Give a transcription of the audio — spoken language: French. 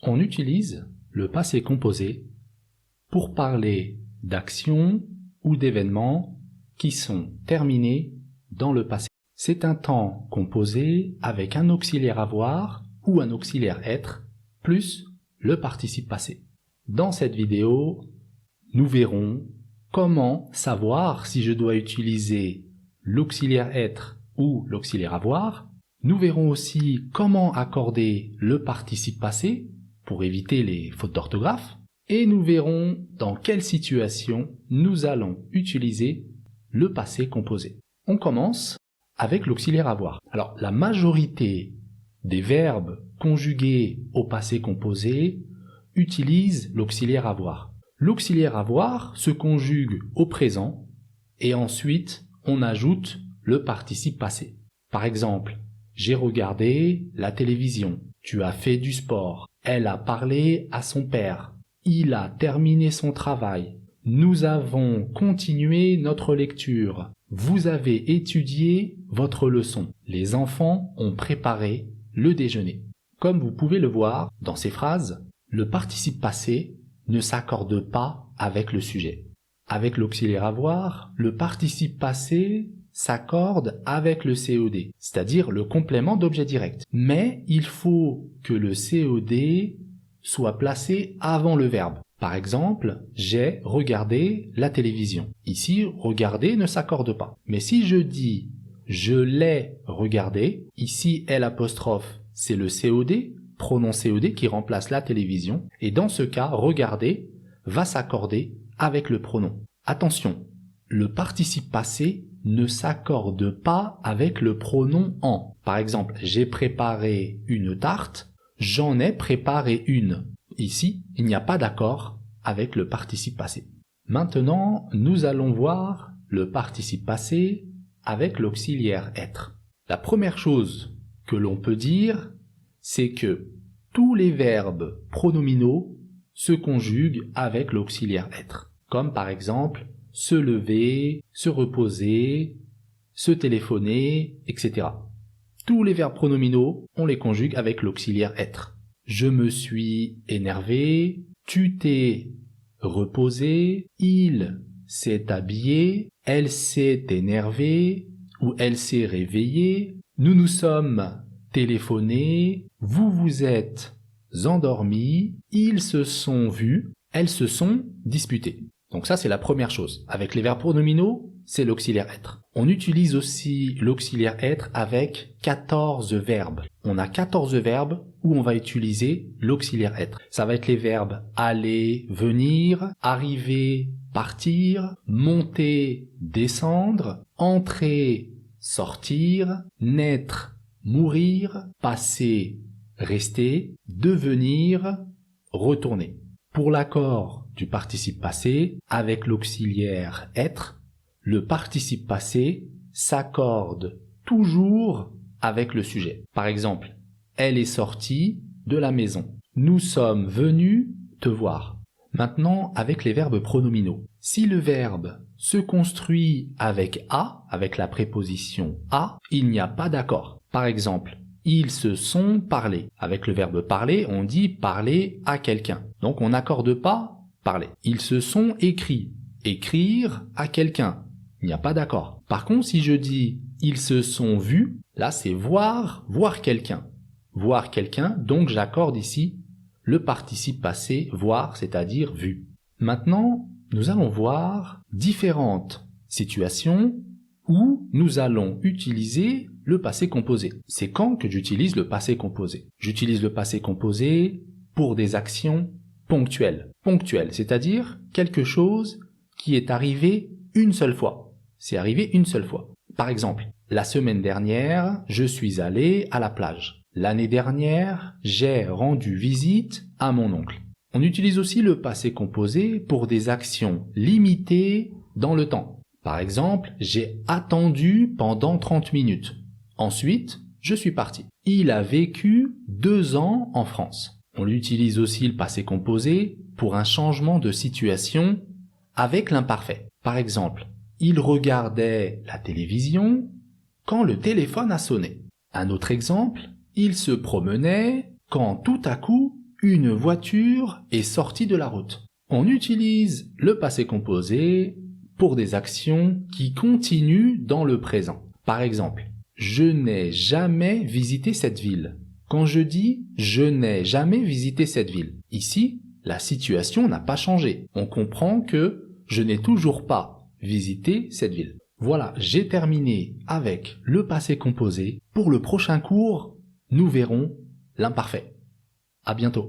On utilise le passé composé pour parler d'actions ou d'événements qui sont terminés dans le passé. C'est un temps composé avec un auxiliaire avoir ou un auxiliaire être plus le participe passé. Dans cette vidéo, nous verrons comment savoir si je dois utiliser l'auxiliaire être ou l'auxiliaire avoir. Nous verrons aussi comment accorder le participe passé pour éviter les fautes d'orthographe. Et nous verrons dans quelle situation nous allons utiliser le passé composé. On commence avec l'auxiliaire avoir. Alors, la majorité des verbes conjugués au passé composé utilisent l'auxiliaire avoir. L'auxiliaire avoir se conjugue au présent et ensuite on ajoute le participe passé. Par exemple, j'ai regardé la télévision, tu as fait du sport, elle a parlé à son père, il a terminé son travail, nous avons continué notre lecture, vous avez étudié votre leçon, les enfants ont préparé le déjeuner. Comme vous pouvez le voir dans ces phrases, le participe passé ne s'accorde pas avec le sujet. Avec l'auxiliaire avoir, le participe passé s'accorde avec le COD, c'est-à-dire le complément d'objet direct. Mais il faut que le COD soit placé avant le verbe. Par exemple, j'ai regardé la télévision. Ici, regarder ne s'accorde pas. Mais si je dis je l'ai regardé, ici L', c'est le COD, pronom COD qui remplace la télévision, et dans ce cas, regarder va s'accorder avec le pronom. Attention, le participe passé ne s'accorde pas avec le pronom en. Par exemple, j'ai préparé une tarte, j'en ai préparé une. Ici, il n'y a pas d'accord avec le participe passé. Maintenant, nous allons voir le participe passé avec l'auxiliaire être. La première chose que l'on peut dire, c'est que tous les verbes pronominaux se conjuguent avec l'auxiliaire être. Comme par exemple, se lever, se reposer, se téléphoner, etc. Tous les verbes pronominaux, on les conjugue avec l'auxiliaire être. Je me suis énervé, tu t'es reposé, il s'est habillé, elle s'est énervée ou elle s'est réveillée, nous nous sommes téléphonés, vous vous êtes endormis, ils se sont vus, elles se sont disputées. Donc ça, c'est la première chose. Avec les verbes pronominaux, c'est l'auxiliaire être. On utilise aussi l'auxiliaire être avec 14 verbes. On a 14 verbes où on va utiliser l'auxiliaire être. Ça va être les verbes aller, venir, arriver, partir, monter, descendre, entrer, sortir, naître, mourir, passer, rester, devenir, retourner. Pour l'accord du participe passé, avec l'auxiliaire être, le participe passé s'accorde toujours avec le sujet. Par exemple, elle est sortie de la maison. Nous sommes venus te voir. Maintenant, avec les verbes pronominaux. Si le verbe se construit avec a, avec la préposition a, il n'y a pas d'accord. Par exemple, ils se sont parlé. Avec le verbe parler, on dit parler à quelqu'un. Donc on n'accorde pas parler. Ils se sont écrits. Écrire à quelqu'un. Il n'y a pas d'accord. Par contre, si je dis ils se sont vus, là c'est voir quelqu'un. Voir quelqu'un, donc j'accorde ici le participe passé voir, c'est-à-dire vu. Maintenant, nous allons voir différentes situations où nous allons utiliser le passé composé. C'est quand que j'utilise le passé composé? J'utilise le passé composé pour des actions ponctuelles. Ponctuelles, c'est-à-dire quelque chose qui est arrivé une seule fois. C'est arrivé une seule fois. Par exemple, la semaine dernière, je suis allé à la plage. L'année dernière, j'ai rendu visite à mon oncle. On utilise aussi le passé composé pour des actions limitées dans le temps. Par exemple, j'ai attendu pendant 30 minutes. Ensuite, je suis parti. Il a vécu 2 ans en France. On utilise aussi le passé composé pour un changement de situation avec l'imparfait. Par exemple, il regardait la télévision quand le téléphone a sonné. Un autre exemple, il se promenait quand tout à coup une voiture est sortie de la route. On utilise le passé composé pour des actions qui continuent dans le présent. Par exemple, je n'ai jamais visité cette ville. Quand je dis « je n'ai jamais visité cette ville », ici, la situation n'a pas changé. On comprend que je n'ai toujours pas visité cette ville. Voilà, j'ai terminé avec le passé composé. Pour le prochain cours, nous verrons l'imparfait. À bientôt.